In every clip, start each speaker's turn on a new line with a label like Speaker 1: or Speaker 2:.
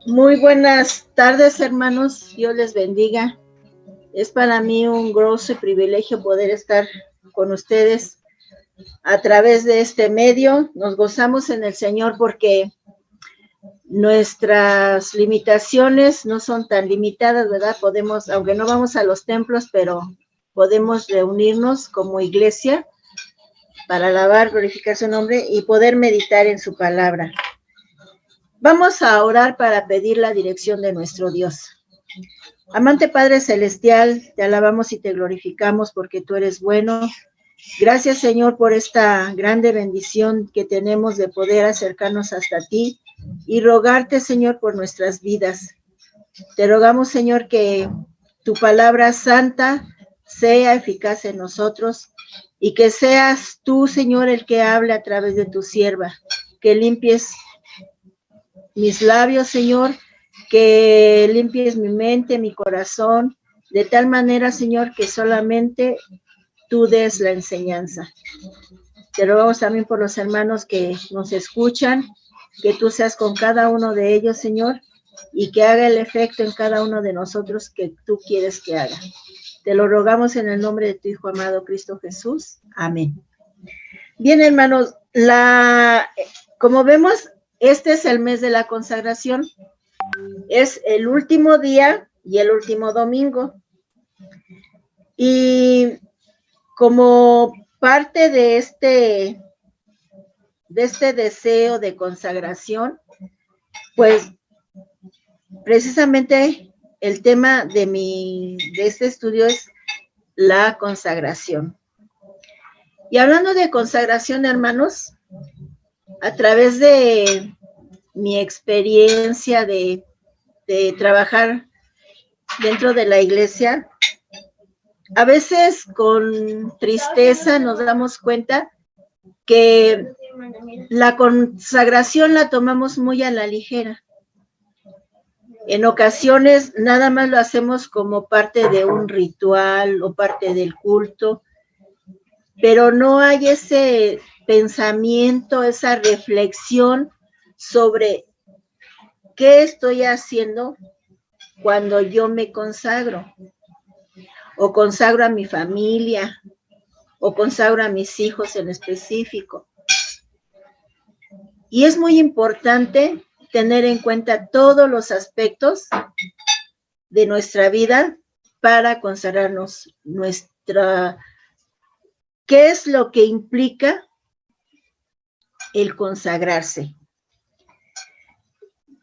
Speaker 1: Muy buenas tardes, hermanos. Dios les bendiga. Es para mí un grosso privilegio poder estar con ustedes a través de este medio. Nos gozamos en el Señor porque nuestras limitaciones no son tan limitadas, ¿verdad? Podemos, aunque no vamos a los templos, pero podemos reunirnos como iglesia para alabar, glorificar su nombre y poder meditar en su palabra. Vamos a orar para pedir la dirección de nuestro Dios. Amante Padre Celestial, te alabamos y te glorificamos porque tú eres bueno. Gracias, Señor, por esta grande bendición que tenemos de poder acercarnos hasta ti y rogarte, Señor, por nuestras vidas. Te rogamos, Señor, que tu palabra santa sea eficaz en nosotros y que seas tú, Señor, el que hable a través de tu sierva, que limpies mis labios, Señor, que limpies mi mente, mi corazón, de tal manera, Señor, que solamente tú des la enseñanza. Te rogamos también por los hermanos que nos escuchan, que tú seas con cada uno de ellos, Señor, y que haga el efecto en cada uno de nosotros que tú quieres que haga. Te lo rogamos en el nombre de tu Hijo amado Cristo Jesús. Amén. Bien, hermanos, como vemos, este es el mes de la consagración. Es el último día y el último domingo. Y como parte de este deseo de consagración, pues precisamente el tema de este estudio es la consagración. Y hablando de consagración, hermanos, a través de mi experiencia de trabajar dentro de la iglesia, a veces con tristeza nos damos cuenta que la consagración la tomamos muy a la ligera. En ocasiones nada más lo hacemos como parte de un ritual o parte del culto, pero no hay ese pensamiento, esa reflexión sobre qué estoy haciendo cuando yo me consagro, o consagro a mi familia, o consagro a mis hijos en específico. Y es muy importante tener en cuenta todos los aspectos de nuestra vida para consagrarnos. ¿Qué es lo que implica el consagrarse?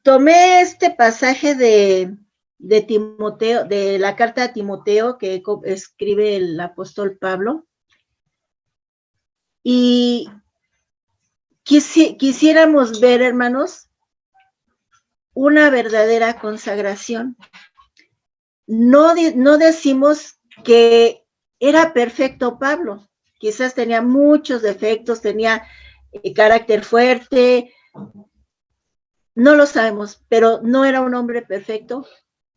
Speaker 1: Tomé este pasaje de Timoteo, de la carta a Timoteo que escribe el apóstol Pablo, y quisiéramos ver, hermanos, una verdadera consagración. No decimos que era perfecto Pablo, quizás tenía muchos defectos, tenía carácter fuerte, no lo sabemos, pero no era un hombre perfecto,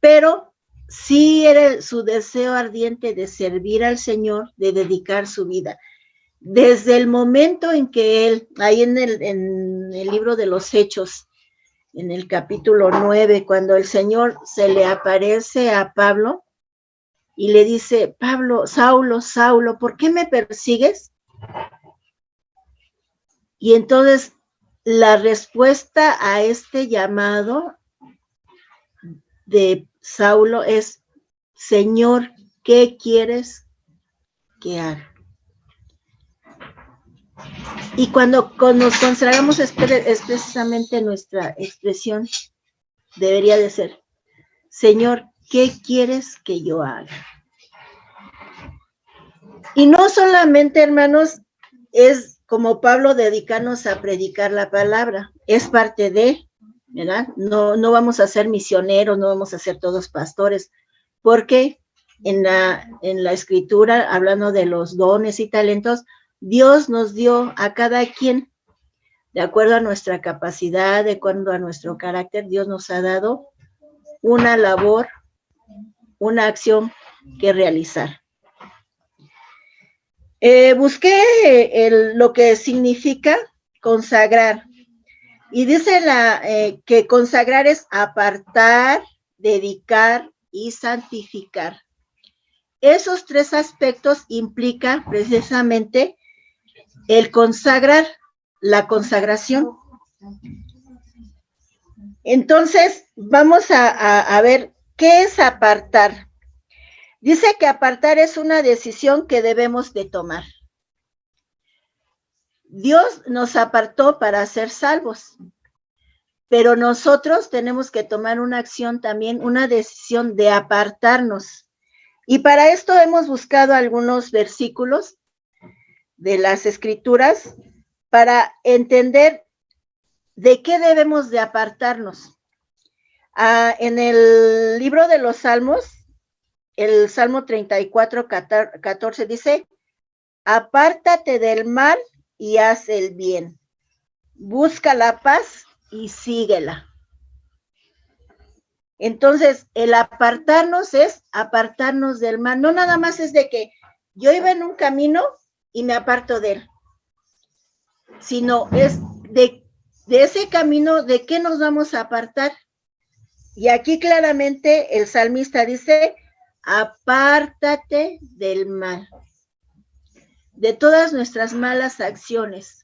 Speaker 1: pero sí era su deseo ardiente de servir al Señor, de dedicar su vida. Desde el momento en que él, ahí en el libro de los Hechos, en el capítulo 9, cuando el Señor se le aparece a Pablo y le dice, Pablo, Saulo, Saulo, ¿por qué me persigues? Y entonces la respuesta a este llamado de Saulo es, Señor, ¿qué quieres que haga? Y cuando nos consagramos es precisamente nuestra expresión debería de ser, Señor, ¿qué quieres que yo haga? Y no solamente, hermanos, es como Pablo dedicarnos a predicar la palabra, es parte de, ¿verdad? No vamos a ser misioneros, no vamos a ser todos pastores, porque en la escritura, hablando de los dones y talentos, Dios nos dio a cada quien, de acuerdo a nuestra capacidad, de acuerdo a nuestro carácter, Dios nos ha dado una labor, una acción que realizar. Busqué lo que significa consagrar. Y dice que consagrar es apartar, dedicar y santificar. Esos tres aspectos implican precisamente el consagrar, la consagración. Entonces, vamos a ver qué es apartar. Dice que apartar es una decisión que debemos de tomar. Dios nos apartó para ser salvos, pero nosotros tenemos que tomar una acción también, una decisión de apartarnos. Y para esto hemos buscado algunos versículos de las Escrituras para entender de qué debemos de apartarnos. En el libro de los Salmos, el Salmo 34, 14 dice, apártate del mal y haz el bien. Busca la paz y síguela. Entonces, el apartarnos es apartarnos del mal. No nada más es de que yo iba en un camino y me aparto de él, sino es de ese camino, ¿de qué nos vamos a apartar? Y aquí claramente el salmista dice, apártate del mal, de todas nuestras malas acciones.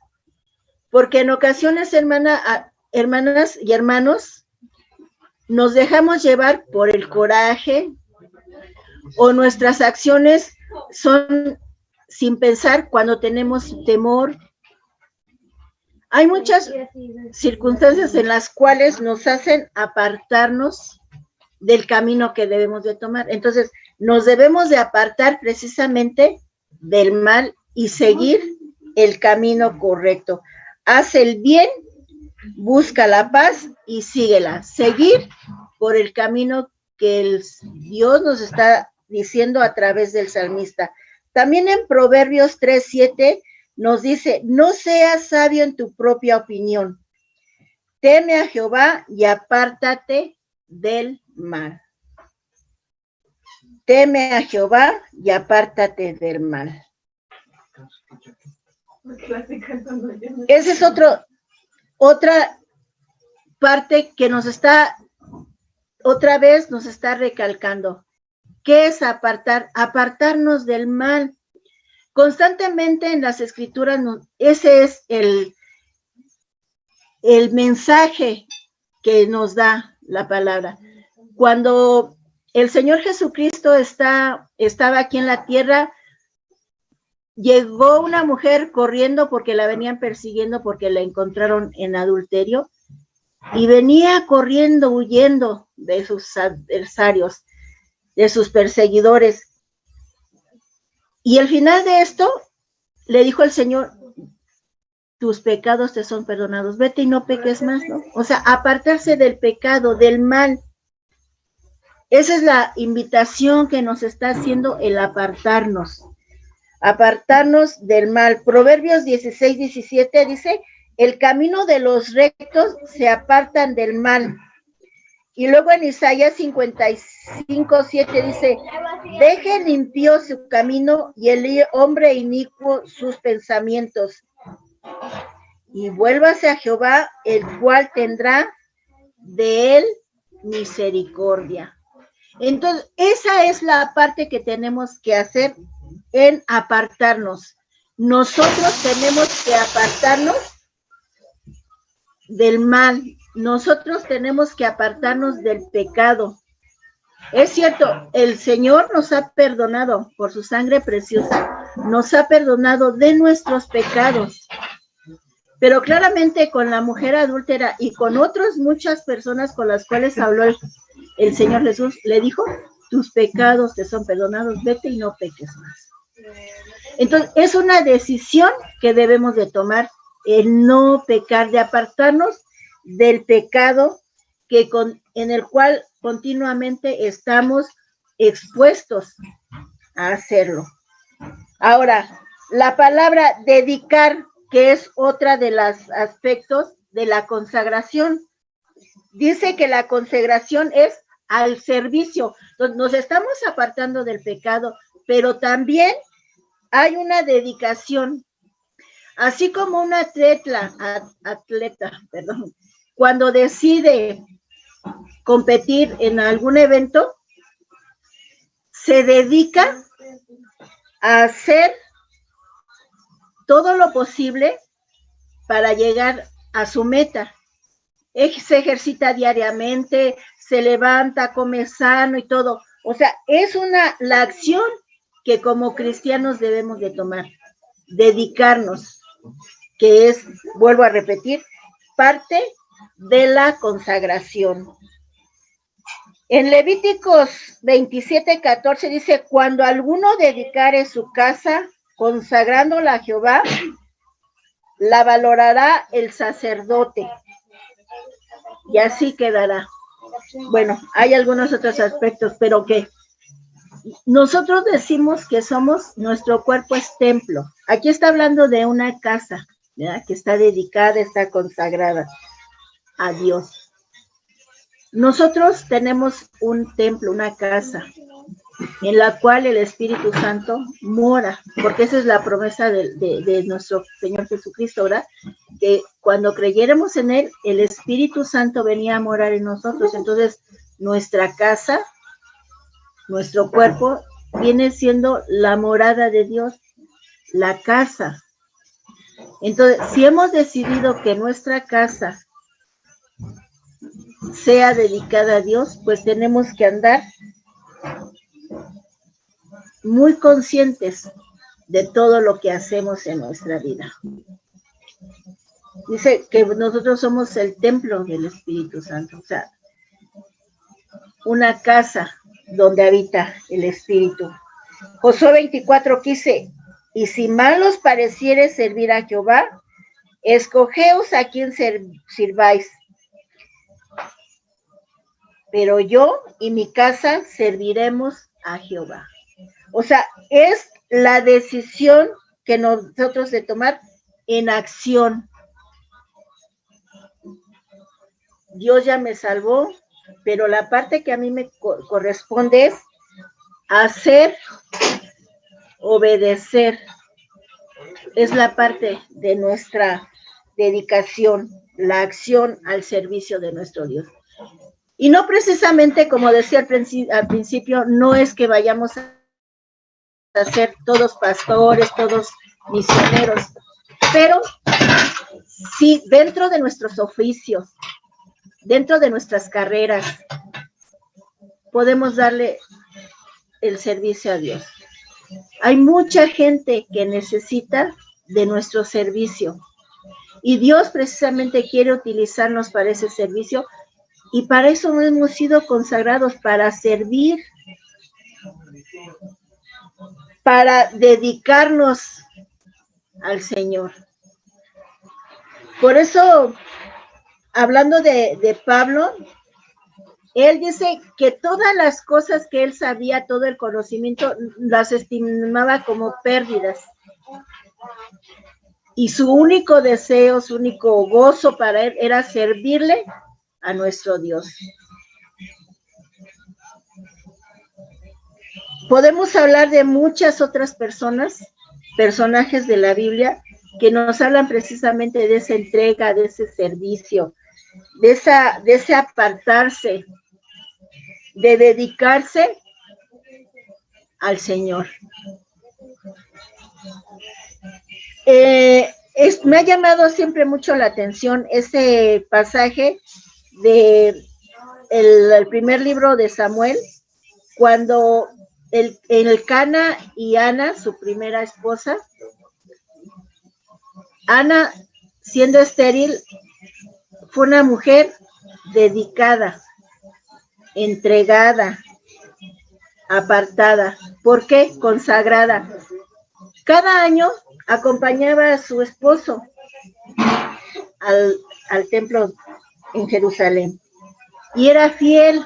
Speaker 1: Porque en ocasiones, hermanas y hermanos, nos dejamos llevar por el coraje o nuestras acciones son sin pensar cuando tenemos temor. Hay muchas circunstancias en las cuales nos hacen apartarnos del camino que debemos de tomar. Entonces, nos debemos de apartar precisamente del mal y seguir el camino correcto. Haz el bien, busca la paz y síguela. Seguir por el camino que Dios nos está diciendo a través del salmista. También en Proverbios 3:7 nos dice, no seas sabio en tu propia opinión. Teme a Jehová y apártate del mal. Teme a Jehová y apártate del mal. Esa es otra parte que nos está, otra vez nos está recalcando. ¿Qué es apartar? Apartarnos del mal. Constantemente en las Escrituras, ese es el mensaje que nos da la palabra. Cuando el Señor Jesucristo estaba aquí en la tierra, llegó una mujer corriendo porque la venían persiguiendo porque la encontraron en adulterio y venía corriendo, huyendo de sus adversarios, de sus perseguidores. Y al final de esto, le dijo el Señor, tus pecados te son perdonados, vete y no peques más, ¿no? O sea, apartarse del pecado, del mal. Esa es la invitación que nos está haciendo el apartarnos del mal. Proverbios 16:17 dice, el camino de los rectos se apartan del mal. Y luego en Isaías 55:7 dice, deje el impío su camino y el hombre inicuo sus pensamientos. Y vuélvase a Jehová, el cual tendrá de él misericordia. Entonces, esa es la parte que tenemos que hacer en apartarnos. Nosotros tenemos que apartarnos del mal. Nosotros tenemos que apartarnos del pecado. Es cierto, el Señor nos ha perdonado por su sangre preciosa, nos ha perdonado de nuestros pecados. Pero claramente con la mujer adúltera y con otras muchas personas con las cuales habló el Señor Jesús, le dijo, tus pecados te son perdonados, vete y no peques más. Entonces, es una decisión que debemos de tomar, el no pecar, de apartarnos del pecado en el cual continuamente estamos expuestos a hacerlo. Ahora, la palabra dedicar, que es otra de los aspectos de la consagración, dice que la consagración es al servicio. Entonces, nos estamos apartando del pecado, pero también hay una dedicación. Así como un atleta, cuando decide competir en algún evento, se dedica a hacer todo lo posible para llegar a su meta. Se ejercita diariamente, se levanta, come sano y todo. O sea, es la acción que como cristianos debemos de tomar, dedicarnos, que es, vuelvo a repetir, parte de la consagración. En Levíticos 27:14 dice, cuando alguno dedicare su casa consagrándola a Jehová, la valorará el sacerdote y así quedará. Bueno, hay algunos otros aspectos, pero que nosotros decimos que nuestro cuerpo es templo. Aquí está hablando de una casa, ¿verdad? Que está dedicada, está consagrada a Dios. Nosotros tenemos un templo, una casa, en la cual el Espíritu Santo mora, porque esa es la promesa de nuestro Señor Jesucristo, ¿verdad? Que cuando creyéramos en Él, el Espíritu Santo venía a morar en nosotros. Entonces, nuestra casa, nuestro cuerpo, viene siendo la morada de Dios, la casa. Entonces, si hemos decidido que nuestra casa sea dedicada a Dios, pues tenemos que andar muy conscientes de todo lo que hacemos en nuestra vida. Dice que nosotros somos el templo del Espíritu Santo, o sea, una casa donde habita el Espíritu. Josué 24:15, y si mal os pareciere servir a Jehová, escogeos a quien sirváis, pero yo y mi casa serviremos a Jehová. O sea, es la decisión que nosotros de tomar en acción. Dios ya me salvó, pero la parte que a mí me corresponde es hacer, obedecer. Es la parte de nuestra dedicación, la acción al servicio de nuestro Dios. Y no precisamente, como decía al principio, no es que vayamos a ser todos pastores, todos misioneros, pero sí dentro de nuestros oficios, dentro de nuestras carreras, podemos darle el servicio a Dios. Hay mucha gente que necesita de nuestro servicio y Dios precisamente quiere utilizarnos para ese servicio y para eso hemos sido consagrados, para servir, para dedicarnos al Señor. Por eso, hablando de Pablo, él dice que todas las cosas que él sabía, todo el conocimiento, las estimaba como pérdidas. Y su único deseo, su único gozo para él era servirle a nuestro Dios. Podemos hablar de muchas otras personajes de la Biblia, que nos hablan precisamente de esa entrega, de ese servicio, de ese apartarse, de dedicarse al Señor. Me ha llamado siempre mucho la atención ese pasaje de el primer libro de Samuel, cuando Elcana y Ana, su primera esposa, Ana, siendo estéril, fue una mujer dedicada, entregada, apartada. ¿Por qué? Consagrada. Cada año acompañaba a su esposo al templo en Jerusalén y era fiel.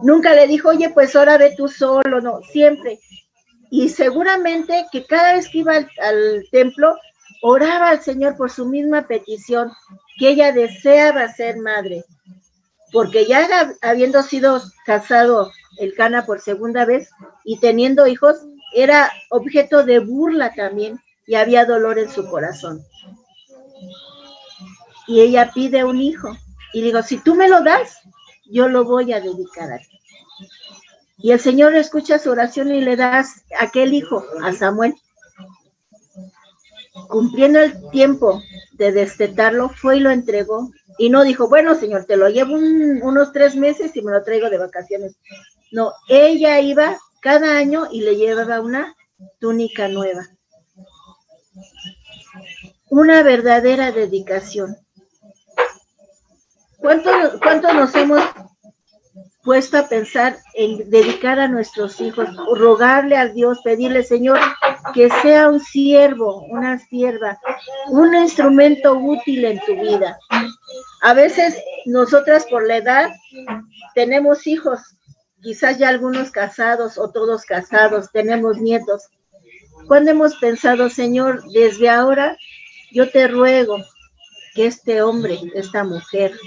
Speaker 1: Nunca le dijo, oye, pues ahora ve tú solo, no, siempre. Y seguramente que cada vez que iba al templo, oraba al Señor por su misma petición, que ella deseaba ser madre, porque ya habiendo sido casado Elcana por segunda vez y teniendo hijos, era objeto de burla también y había dolor en su corazón. Y ella pide un hijo Y digo, si tú me lo das, yo lo voy a dedicar a ti. Y el Señor escucha su oración y le das a aquel hijo, a Samuel. Cumpliendo el tiempo de destetarlo, fue y lo entregó. Y no dijo, bueno, Señor, te lo llevo unos 3 meses y me lo traigo de vacaciones. No, ella iba cada año y le llevaba una túnica nueva. Una verdadera dedicación. ¿Cuánto nos hemos puesto a pensar en dedicar a nuestros hijos, rogarle a Dios, pedirle, Señor, que sea un siervo, una sierva, un instrumento útil en tu vida? A veces nosotras por la edad tenemos hijos, quizás ya algunos casados o todos casados, tenemos nietos. ¿Cuándo hemos pensado, Señor, desde ahora yo te ruego que este hombre, esta mujer,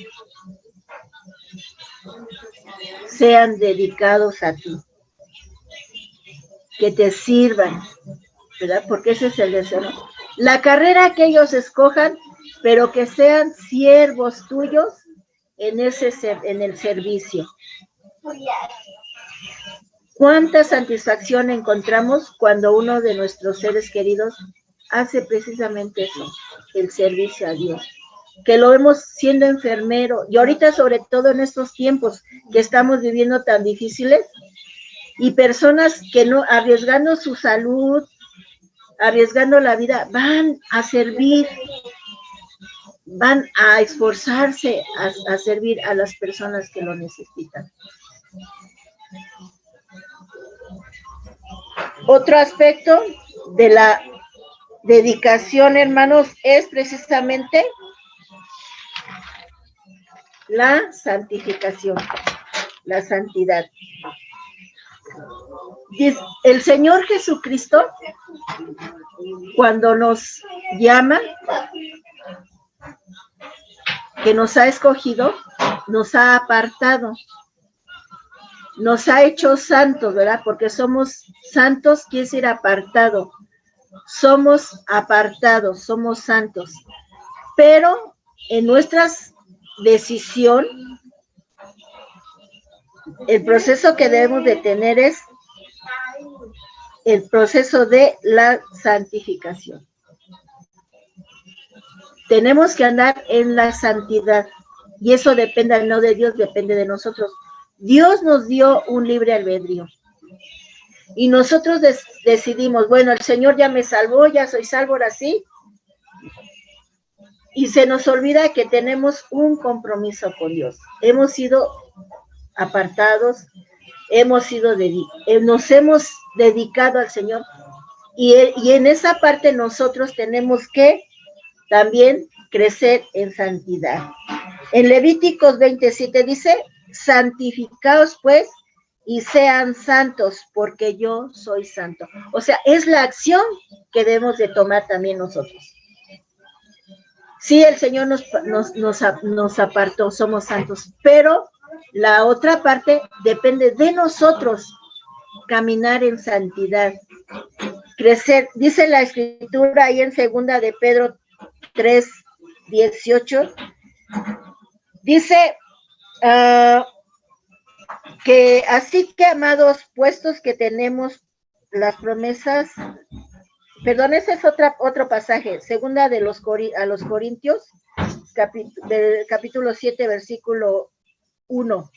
Speaker 1: sean dedicados a ti, que te sirvan, ¿verdad? Porque ese es el deseo, ¿no? La carrera que ellos escojan, pero que sean siervos tuyos en el servicio. ¿Cuánta satisfacción encontramos cuando uno de nuestros seres queridos hace precisamente eso, el servicio a Dios? Que lo vemos siendo enfermero, y ahorita sobre todo en estos tiempos que estamos viviendo tan difíciles, y personas que no, arriesgando su salud, arriesgando la vida, van a servir, van a esforzarse a servir a las personas que lo necesitan. Otro aspecto de la dedicación, hermanos, es precisamente la santificación, la santidad. El Señor Jesucristo, cuando nos llama, que nos ha escogido, nos ha apartado, nos ha hecho santos, ¿verdad? Porque somos santos, quiere decir apartado. Somos apartados, somos santos. Pero en nuestras decisión, el proceso que debemos de tener es el proceso de la santificación. Tenemos que andar en la santidad, y eso depende no de Dios, depende de nosotros. Dios nos dio un libre albedrío, y nosotros decidimos, bueno, el Señor ya me salvó, ya soy salvo, ahora sí, y se nos olvida que tenemos un compromiso con Dios. Hemos sido apartados, nos hemos dedicado al Señor, y en esa parte nosotros tenemos que también crecer en santidad. En Levíticos 27 dice, santificaos pues y sean santos, porque yo soy santo. O sea, es la acción que debemos de tomar también nosotros. Sí, el Señor nos apartó, somos santos, pero la otra parte depende de nosotros, caminar en santidad, crecer. Dice la Escritura ahí en 2 de Pedro 3:18, dice que así que, amados, puestos que tenemos las promesas, perdón, ese es otro pasaje, 2 de los Corintios, capítulo 7, versículo 1.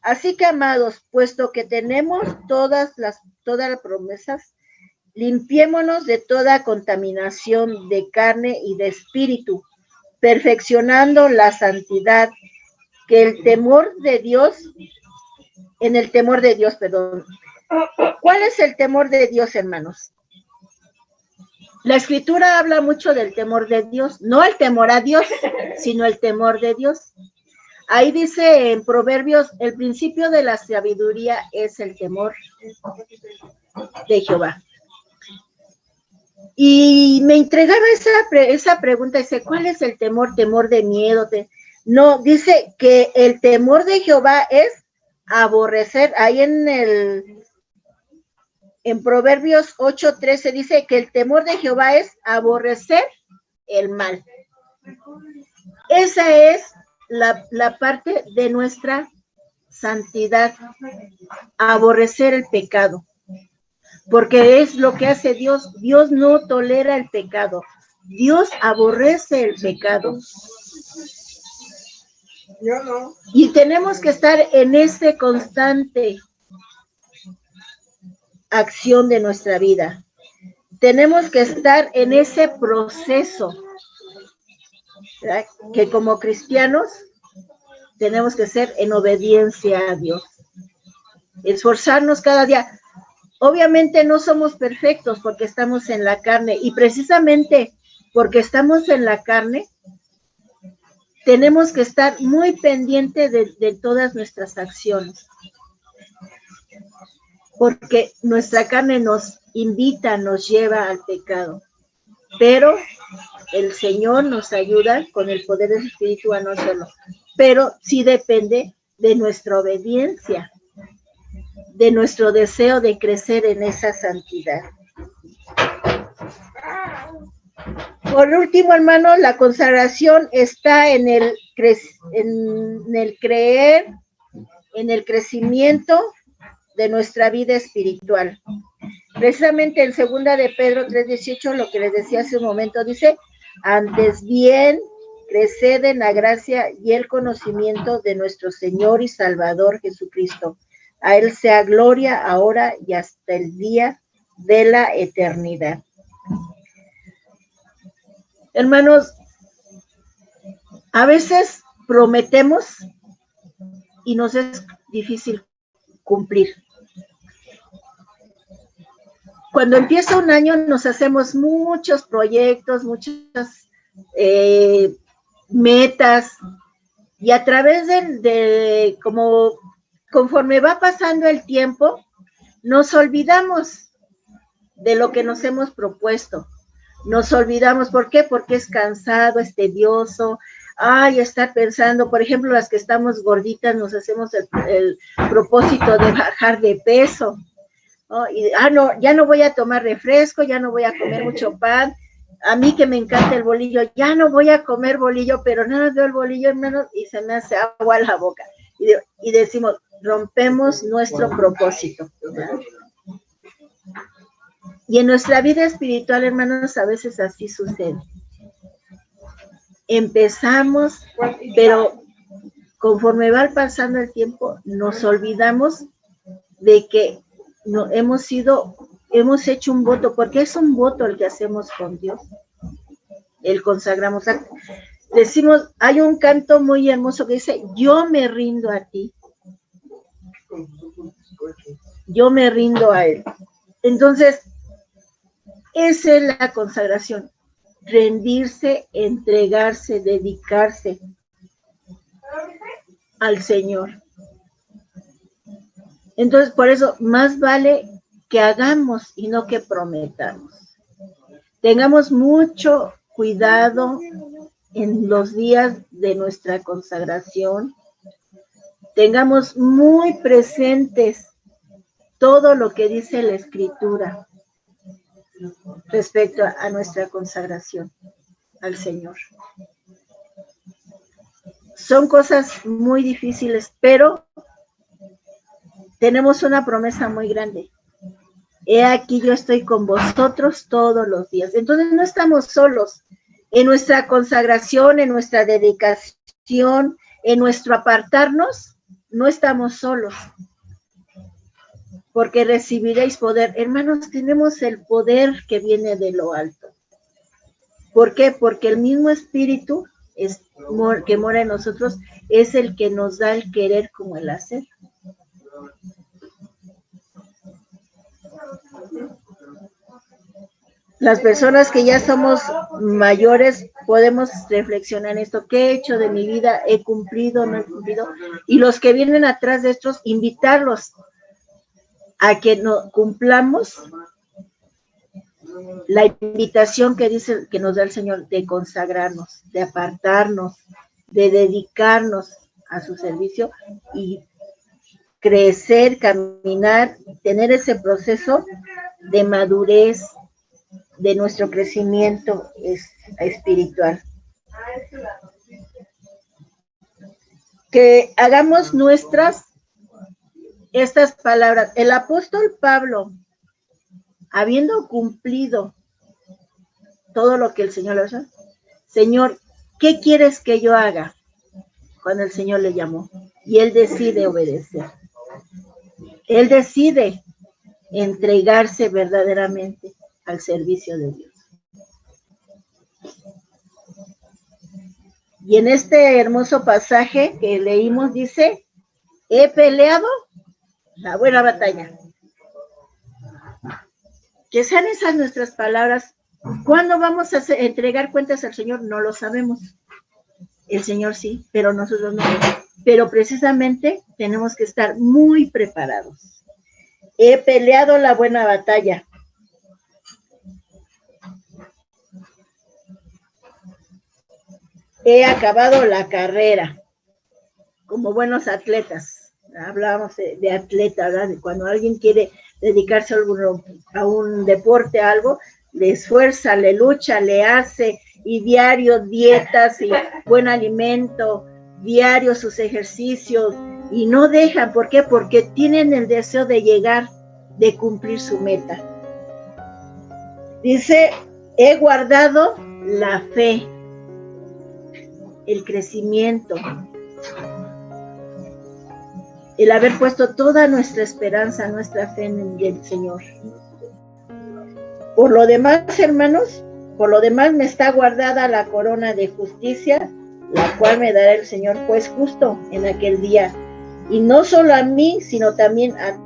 Speaker 1: Así que, amados, puesto que tenemos todas las promesas, limpiémonos de toda contaminación de carne y de espíritu, perfeccionando la santidad, que en el temor de Dios, perdón. ¿Cuál es el temor de Dios, hermanos? La Escritura habla mucho del temor de Dios, no el temor a Dios, sino el temor de Dios. Ahí dice en Proverbios, el principio de la sabiduría es el temor de Jehová. Y me entregaba esa pregunta, dice, ¿cuál es el temor? ¿Temor de miedo? No, dice que el temor de Jehová es aborrecer. Ahí en Proverbios 8:13 dice que el temor de Jehová es aborrecer el mal. Esa es la parte de nuestra santidad, aborrecer el pecado, porque es lo que hace Dios. Dios no tolera el pecado, Dios aborrece el pecado.
Speaker 2: Yo no.
Speaker 1: Y tenemos que estar en ese constante acción de nuestra vida. Tenemos que estar en ese proceso, ¿verdad? Que como cristianos tenemos que ser en obediencia a Dios. Esforzarnos cada día. Obviamente no somos perfectos porque estamos en la carne, y precisamente porque estamos en la carne, tenemos que estar muy pendientes de todas nuestras acciones, porque nuestra carne nos invita, nos lleva al pecado, pero el Señor nos ayuda con el poder del Espíritu a no hacerlo, pero sí depende de nuestra obediencia, de nuestro deseo de crecer en esa santidad. Por último, hermano, la consagración está en el creer, en el crecimiento de nuestra vida espiritual. Precisamente en 2 de Pedro 3:18, lo que les decía hace un momento, dice: antes bien, creced en la gracia y el conocimiento de nuestro Señor y Salvador Jesucristo. A Él sea gloria ahora y hasta el día de la eternidad. Hermanos, a veces prometemos y nos es difícil cumplir. Cuando empieza un año nos hacemos muchos proyectos, muchas metas, y a través conforme va pasando el tiempo, nos olvidamos de lo que nos hemos propuesto. Nos olvidamos, ¿por qué? Porque es cansado, es tedioso. Estar pensando, por ejemplo, las que estamos gorditas, nos hacemos el propósito de bajar de peso, ¿no? Y, no, ya no voy a tomar refresco, ya no voy a comer mucho pan. A mí que me encanta el bolillo, ya no voy a comer bolillo, pero nada, veo el bolillo, hermano, y se me hace agua a la boca. Y decimos, rompemos nuestro propósito, ¿verdad? Y en nuestra vida espiritual, hermanos, a veces así sucede. Empezamos, pero conforme va pasando el tiempo, nos olvidamos de que no, hemos hecho un voto, porque es un voto el que hacemos con Dios. El consagramos. Decimos, hay un canto muy hermoso que dice: yo me rindo a ti. Yo me rindo a Él. Entonces, esa es la consagración. Rendirse, entregarse, dedicarse al Señor. Entonces, por eso, más vale que hagamos y no que prometamos. Tengamos mucho cuidado en los días de nuestra consagración. Tengamos muy presentes todo lo que dice la Escritura respecto a nuestra consagración al Señor. Son cosas muy difíciles, pero tenemos una promesa muy grande. He aquí, yo estoy con vosotros todos los días. Entonces no estamos solos. En nuestra consagración, en nuestra dedicación, en nuestro apartarnos, no estamos solos. Porque recibiréis poder. Hermanos, tenemos el poder que viene de lo alto. ¿Por qué? Porque el mismo Espíritu que mora en nosotros es el que nos da el querer como el hacer. Las personas que ya somos mayores podemos reflexionar en esto. ¿Qué he hecho de mi vida? ¿He cumplido? ¿No he cumplido? Y los que vienen atrás de estos, invitarlos a que cumplamos la invitación que dice, que nos da el Señor, de consagrarnos, de apartarnos, de dedicarnos a su servicio y crecer, caminar, tener ese proceso de madurez de nuestro crecimiento espiritual. que hagamos nuestras estas palabras. El apóstol Pablo, habiendo cumplido todo lo que el Señor le hizo, Señor, ¿qué quieres que yo haga? Cuando el Señor le llamó. Y él decide obedecer. Él decide entregarse verdaderamente al servicio de Dios. Y en este hermoso pasaje que leímos dice, he peleado la buena batalla. Que sean esas nuestras palabras. ¿Cuándo vamos a entregar cuentas al Señor? No lo sabemos. El Señor sí, pero nosotros no. Pero precisamente tenemos que estar muy preparados. He peleado la buena batalla. He acabado la carrera. Como buenos atletas. Hablábamos de atleta, ¿verdad? De cuando alguien quiere dedicarse a un deporte, a algo, le esfuerza, le lucha, le hace, y diario dietas y buen alimento, diario sus ejercicios, y no dejan. ¿Por qué? Porque tienen el deseo de llegar, de cumplir su meta. Dice, he guardado la fe, el crecimiento, el haber puesto toda nuestra esperanza, nuestra fe en el Señor. Por lo demás, hermanos, por lo demás me está guardada la corona de justicia, la cual me dará el Señor juez justo en aquel día. Y no solo a mí, sino también a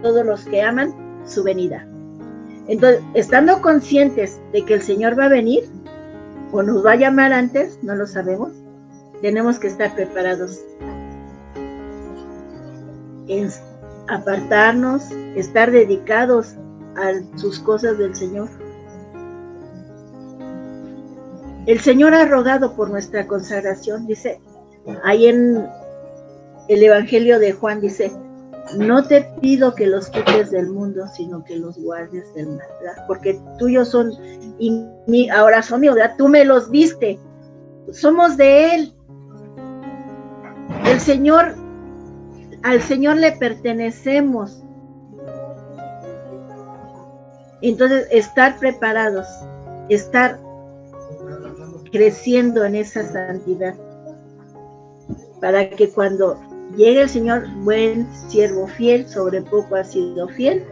Speaker 1: todos los que aman su venida. Entonces, estando conscientes de que el Señor va a venir, o nos va a llamar antes, no lo sabemos, tenemos que estar preparados en apartarnos, estar dedicados a sus cosas del Señor. El Señor ha rogado por nuestra consagración, dice, ahí en el Evangelio de Juan dice, no te pido que los quites del mundo, sino que los guardes del mal, ¿verdad? Porque tuyos son, y ahora son míos, ¿verdad? Tú me los diste, somos de Él. El Señor, al Señor le pertenecemos. Entonces, estar preparados, estar creciendo en esa santidad, para que cuando llegue el Señor, buen siervo fiel, sobre poco has sido fiel,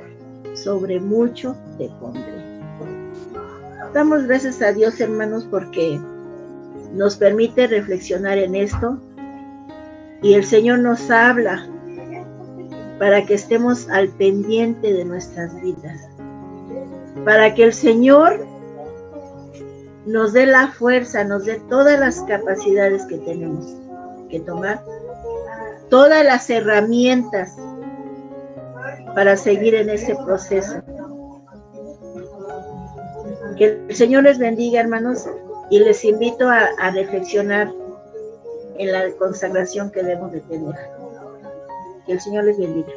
Speaker 1: sobre mucho te pondré. Damos gracias a Dios, hermanos, porque nos permite reflexionar en esto, y el Señor nos habla para que estemos al pendiente de nuestras vidas, para que el Señor nos dé la fuerza, nos dé todas las capacidades que tenemos que tomar, todas las herramientas para seguir en ese proceso. Que el Señor les bendiga, hermanos, y les invito a reflexionar en la consagración que debemos de tener. Que el Señor les bendiga.